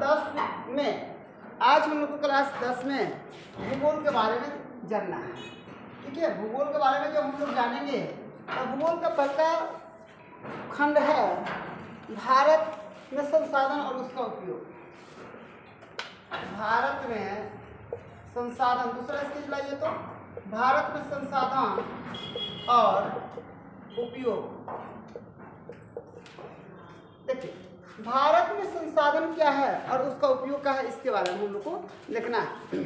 10 में, आज हम लोग को क्लास 10 में भूगोल के बारे में जानना है। ठीक है, भूगोल के बारे में जब हम लोग जानेंगे तो भूगोल का पहला खंड है भारत में संसाधन और उसका उपयोग। भारत में संसाधन, दूसरा स्केच लाइए तो भारत में संसाधन और उपयोग। देखिए, भारत में संसाधन क्या है और उसका उपयोग क्या है, इसके बारे में हम लोग को देखना है।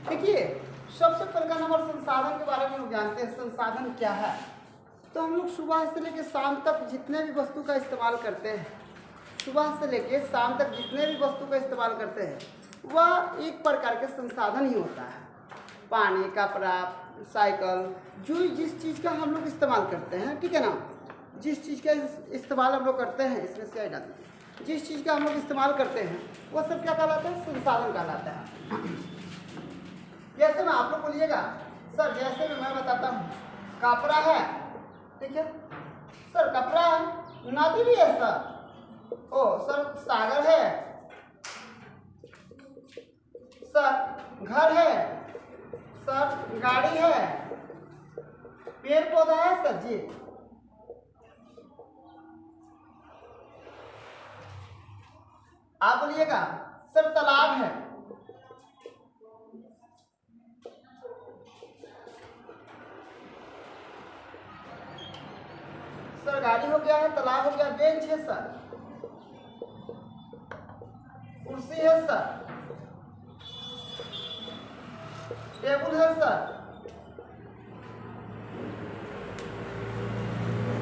देखिए, सबसे पहला नंबर संसाधन के बारे में लोग जानते हैं। संसाधन क्या है, तो हम लोग सुबह से लेकर शाम तक जितने भी वस्तु का इस्तेमाल करते हैं, सुबह से लेकर शाम तक जितने भी वस्तु का इस्तेमाल करते हैं वह एक प्रकार के संसाधन ही होता है। पानी, कपड़ा, साइकिल, जो जिस चीज़ का हम लोग इस्तेमाल करते हैं, ठीक है ना, जिस चीज़ का इस्तेमाल हम लोग करते हैं, इसमें से डालते हैं, जिस चीज़ का हम लोग इस्तेमाल करते हैं वो सब क्या कहलाता है, संसाधन कहलाता है। जैसे मैं आप लोग बोलिएगा सर, जैसे मैं बताता हूँ कपड़ा है, ठीक है सर, कपड़ा है, नदी भी है सर, ओ सर सागर है सर, घर है सर, गाड़ी है, पेड़ पौधा है सर जी। आप बोलिएगा सर तालाब है, सर गाड़ी हो गया है, तालाब हो गया, बेंच है सर, कुर्सी है सर, टेबल है सर,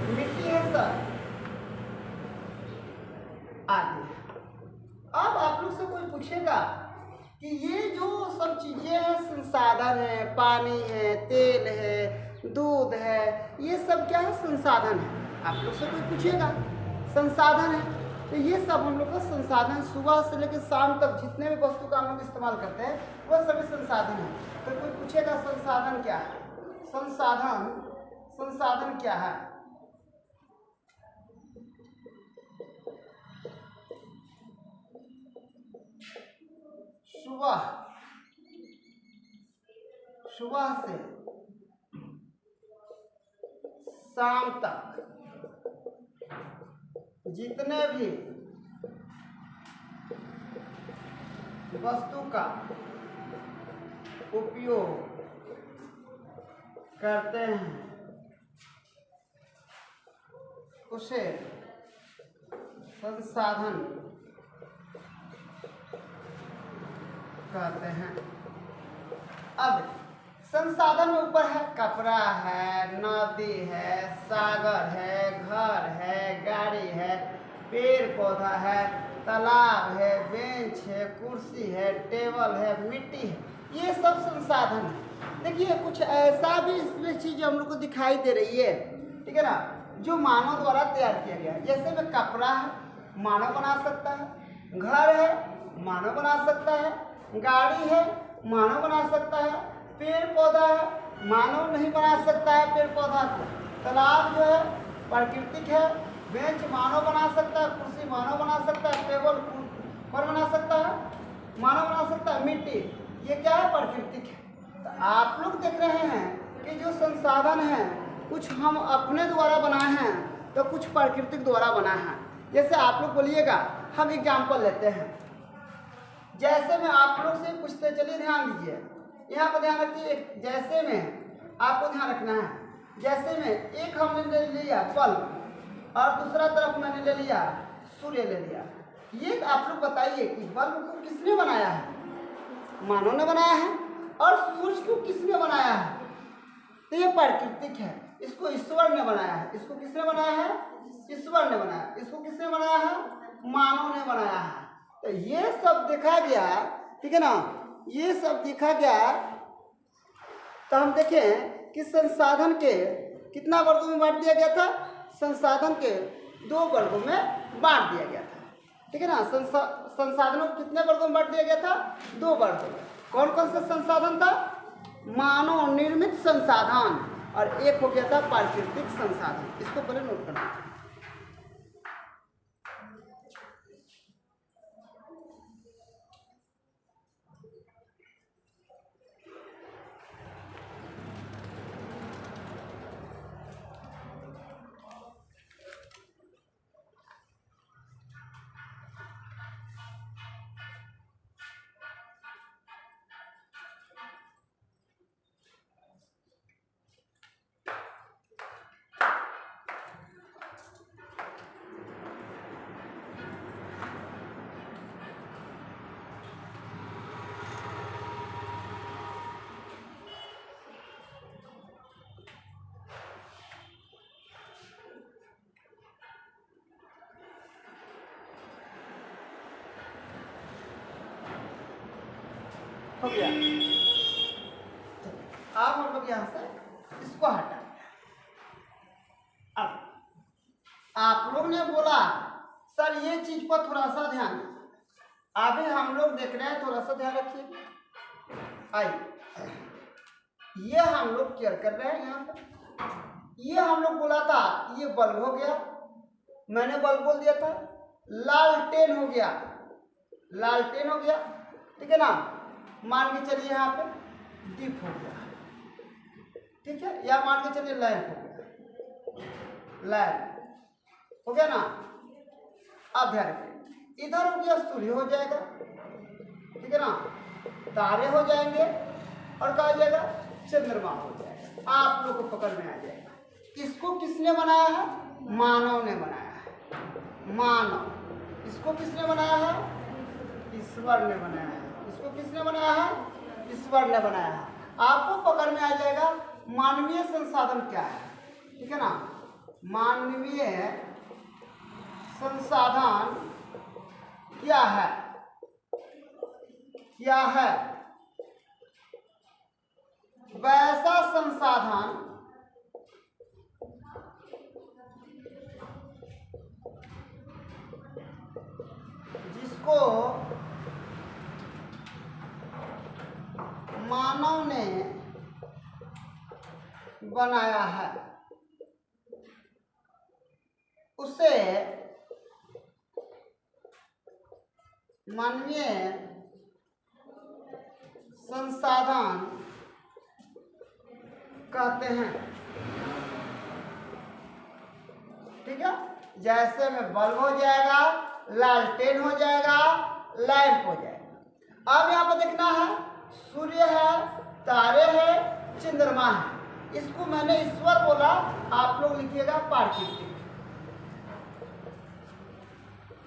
मिट्टी है सर, आदि। अब आप लोग से कोई पूछेगा कि ये जो सब चीजें हैं, संसाधन है, पानी है, तेल है, दूध है, ये सब क्या है, संसाधन है। आप लोग से कोई पूछेगा संसाधन है, तो ये सब हम लोग का संसाधन, सुबह से लेकर शाम तक जितने भी वस्तु का हम लोग इस्तेमाल करते हैं वह सभी संसाधन है। तो कोई पूछेगा संसाधन क्या है, संसाधन क्या है। सुबह से शाम तक जितने भी वस्तु का उपयोग करते हैं उसे संसाधन कहते हैं। अब संसाधन में ऊपर है कपड़ा है, नदी है, सागर है, घर है, गाड़ी है, पेड़ पौधा है, तालाब है, बेंच है, कुर्सी है, टेबल है, मिट्टी है, ये सब संसाधन है। देखिए, कुछ ऐसा भी इसमें चीज़ हम लोग को दिखाई दे रही है, ठीक है ना, जो मानव द्वारा तैयार किया गया है। जैसे में कपड़ा है, मानव बना सकता है, घर है, मानव बना सकता है, गाड़ी है, मानव बना सकता है, पेड़ पौधा है, मानव नहीं बना सकता है पेड़ पौधा को, तालाब जो है प्राकृतिक है, बेंच मानव बना सकता है, कुर्सी मानव बना सकता है, टेबल कौन बना सकता है, मानव बना सकता है, मिट्टी ये क्या है, प्राकृतिक है। तो आप लोग देख रहे हैं कि जो संसाधन है कुछ हम अपने द्वारा बनाए हैं तो कुछ प्राकृतिक द्वारा बनाए हैं। जैसे आप लोग बोलिएगा, हम एग्जाम्पल लेते हैं, जैसे मैं आप लोग से पूछते, चलिए ध्यान दीजिए, यहाँ पर ध्यान रखिए, जैसे में आपको ध्यान रखना है, जैसे में एक हमने ले लिया बल्ब और दूसरा तरफ मैंने ले लिया सूर्य ले लिया। ये आप लोग बताइए कि बल्ब को किसने बनाया है, मानव ने बनाया है, और सूर्य को किसने बनाया है, तो ये प्राकृतिक है, इसको ईश्वर ने बनाया है। इसको किसने बनाया है, ईश्वर ने बनाया। इसको किसने बनाया है, मानव ने बनाया है। तो ये सब देखा गया, ठीक है ना, ये सब देखा गया। तो हम देखें कि संसाधन के कितना वर्गों में बांट दिया गया था, संसाधन के 2 वर्गों में बांट दिया गया था, ठीक है ना। संसाधनों को कितने वर्गों में बांट दिया गया था, 2 वर्गों में। कौन कौन सा संसाधन था, मानव निर्मित संसाधन, और एक हो गया था प्राकृतिक संसाधन। इसको पहले नोट करना। हो गया। अब हम लोग यहाँ से इसको हटा। अब आप लोग ने बोला सर ये चीज पर थोड़ा सा ध्यान, अभी हम लोग देख रहे हैं, थोड़ा सा ध्यान रखिए। आइए, ये हम लोग केयर कर रहे हैं। यहाँ पर ये हम लोग बोला था ये बल्ब हो गया, मैंने बल्ब बोल दिया था। लालटेन हो गया, लालटेन हो गया, ठीक है ना। मान के चलिए यहाँ पे दीप हो गया, ठीक है, या मान के चलिए लैंप हो गया, लैंप हो गया ना। अब ध्यान रखिए, इधर हो गया सूर्य हो जाएगा, ठीक है ना, तारे हो जाएंगे और क्या हो जाएगा, चंद्रमा हो जाएगा। आप लोग को पकड़ में आ जाएगा। इसको किसने बनाया है, मानव ने बनाया है, मानव। इसको किसने बनाया है, ईश्वर ने बनाया है। इसको किसने बनाया है, ईश्वर ने बनाया है। आपको पकड़ में आ जाएगा मानवीय संसाधन क्या है, ठीक है ना। मानवीय संसाधन क्या है, क्या है, वैसा संसाधन जिसको मानव ने बनाया है, उसे मानवीय संसाधन कहते हैं, ठीक है। जैसे में बल्ब हो जाएगा, लालटेन हो जाएगा, लैंप हो जाएगा। अब यहाँ पर देखना है सूर्य है, तारे है, चंद्रमा है। इसको मैंने ईश्वर बोला, आप लोग लिखिएगा प्राकृतिक।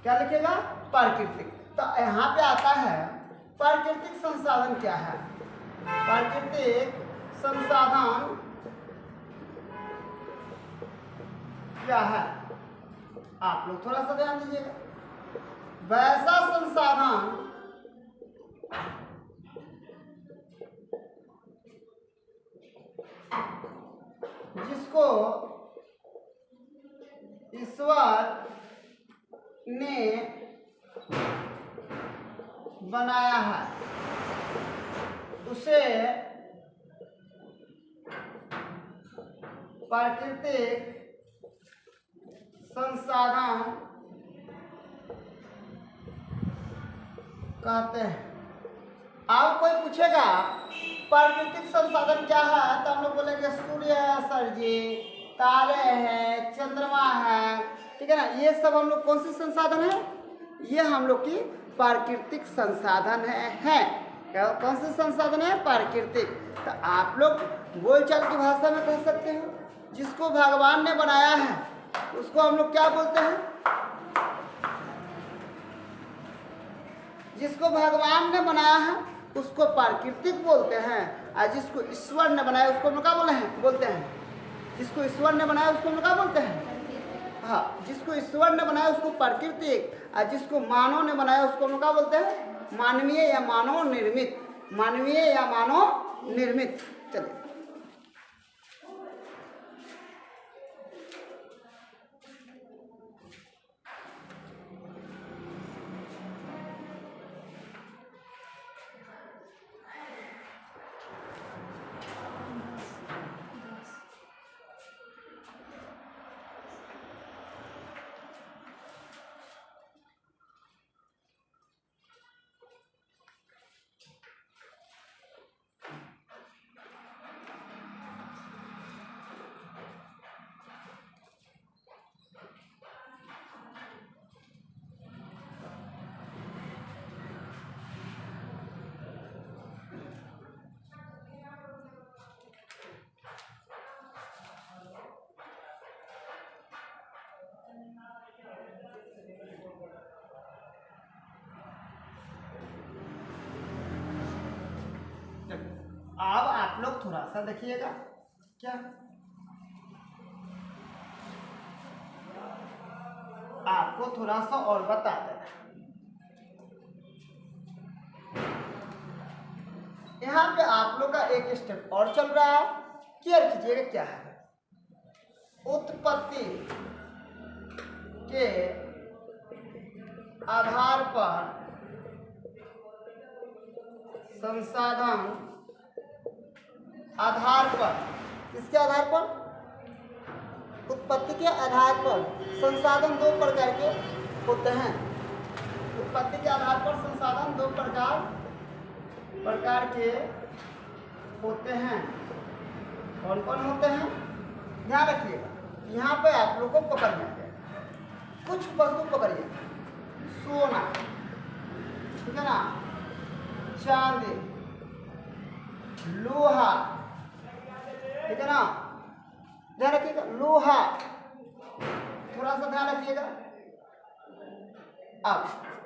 क्या लिखिएगा, प्राकृतिक। तो यहाँ पे आता है प्राकृतिक संसाधन क्या है, प्राकृतिक संसाधन क्या है, आप लोग थोड़ा सा ध्यान दीजिएगा। वैसा संसाधन जिसको ईश्वर ने बनाया है, उसे प्राकृतिक संसाधन कहते हैं। अब कोई पूछेगा प्राकृतिक संसाधन क्या है, तो हम लोग बोलेंगे सूर्य है सर जी, तारे हैं, चंद्रमा है, ठीक है ना। ये सब हम लोग कौन सी संसाधन है, ये हम लोग की प्राकृतिक संसाधन है। कौन से संसाधन है, प्राकृतिक। तो आप लोग बोलचाल की भाषा में कह सकते हो, जिसको भगवान ने बनाया है उसको हम लोग क्या बोलते हैं, जिसको भगवान ने बनाया है उसको प्राकृतिक बोलते हैं, और जिसको ईश्वर ने बनाया उसको हम लोग क्या बोलते हैं, जिसको ईश्वर ने बनाया उसको हम लोग क्या बोलते हैं, हाँ, जिसको ईश्वर ने बनाया उसको प्राकृतिक, और जिसको मानव ने बनाया उसको हम लोग क्या बोलते हैं, मानवीय या मानव निर्मित, मानवीय या मानव निर्मित। चलिए अब आप लोग थोड़ा सा देखिएगा, क्या आपको थोड़ा सा और बता देना। यहाँ पे आप लोग का एक स्टेप और चल रहा है, क्लियर कीजिएगा क्या है। उत्पत्ति के आधार पर संसाधन, आधार पर, किसके आधार पर? उत्पत्ति के आधार पर संसाधन दो प्रकार के होते हैं। उत्पत्ति के आधार पर संसाधन दो प्रकार के होते हैं। कौन कौन होते हैं? ध्यान रखिएगा, यहाँ पे आप लोग को पकड़ना है। कुछ वस्तु पकड़िए, सोना, ठीक है ना, चांदी, लोहा, ठीक है ना, ध्यान रखिएगा, लोहा, थोड़ा सा ध्यान रखिएगा। अब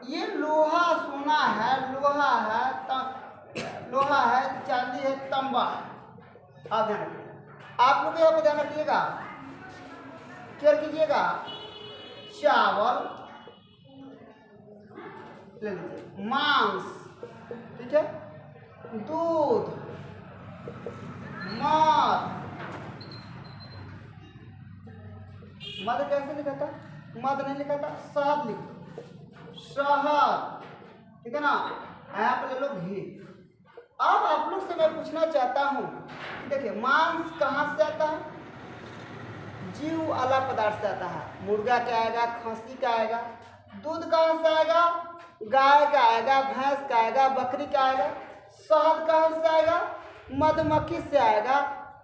ये लोहा सोना है, लोहा है, चांदी है, तांबा है। आप ध्यान रखिएगा, आप लोग यहाँ पे ध्यान रखिएगा, क्या कीजिएगा, चावल ले लीजिए, मांस, ठीक है, दूध, मध कैसे लिखा था? मध नहीं लिखा था, शहद लिखो, शहद, ठीक है ना। यहाँ पे ले लो घी। अब आप लोग से मैं पूछना चाहता हूँ, देखिए मांस कहाँ से आता है? जीव वाला पदार्थ से आता है। मुर्गा का आएगा, खस्सी का आएगा। दूध कहाँ से आएगा? गाय का आएगा, भैंस का आएगा, बकरी का आएगा। शहद कहाँ से आएगा? मधुमक्खी से आएगा,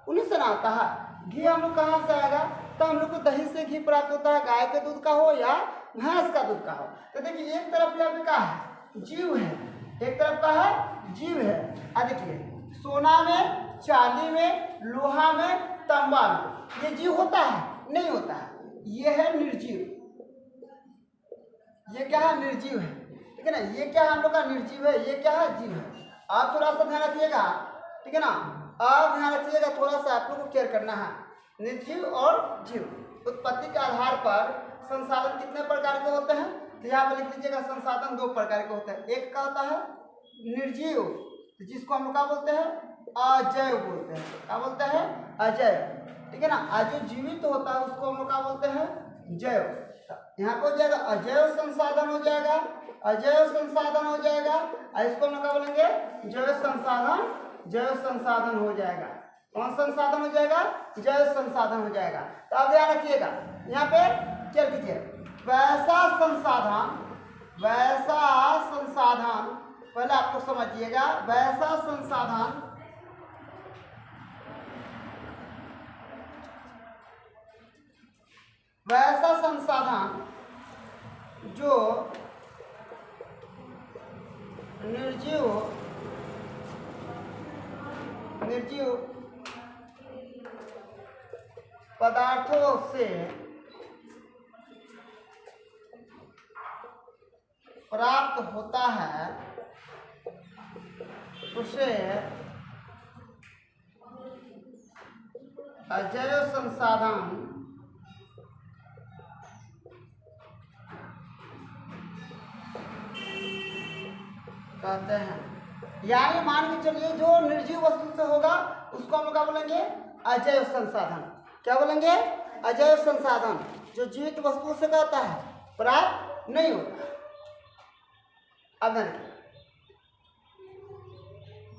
उन्हीं से ना आता है। घी हम लोग कहाँ से आएगा? तो हम लोग को दही से घी प्राप्त होता है, गाय के दूध का हो या भैंस का दूध का हो। तो देखिए एक तरफ यहाँ पे क्या है? जीव है, एक तरफ का है जीव है। देखिए सोना में, चांदी में, लोहा में, तांबा में ये जीव होता है? नहीं होता है। ये है निर्जीव, ये क्या है? निर्जीव है, ठीक है ना। ये क्या है? हम लोग का निर्जीव है, ये क्या है? जीव है। आप थोड़ा सा ध्यान रखिएगा, ठीक है ना। आप ध्यान रखिएगा, थोड़ा सा आप लोग को केयर करना है। निर्जीव और जीव, उत्पत्ति के आधार पर संसाधन कितने प्रकार के होते हैं? तो यहाँ पर लिख लीजिएगा, संसाधन दो प्रकार के होते हैं। एक का होता है निर्जीव, जिसको हम लोग क्या बोलते हैं? अजैव बोलते हैं। क्या बोलते हैं? अजैव, ठीक है ना। जो जीवित होता है उसको हम लोग क्या बोलते हैं? जैव। यहाँ पे हो जाएगा अजैव संसाधन हो जाएगा, अजैव संसाधन हो जाएगा, और इसको हम लोग क्या बोलेंगे? जैव संसाधन, जैव संसाधन हो जाएगा। कौन संसाधन हो जाएगा? जैव संसाधन हो जाएगा। तो आप ध्यान रखिएगा, यहाँ पे क्या कीजिए, वैसा संसाधन, वैसा संसाधन, पहले आपको समझिएगा, वैसा संसाधन जो निर्जीव पदार्थों से प्राप्त होता है उसे अजैव संसाधन कहते हैं। यानी मान के चलिए जो निर्जीव वस्तु से होगा उसको हम लोग क्या बोलेंगे? अजैव संसाधन। क्या बोलेंगे? अजैव संसाधन। जो जीवित वस्तुओं से कहता है प्राप्त नहीं होता। अब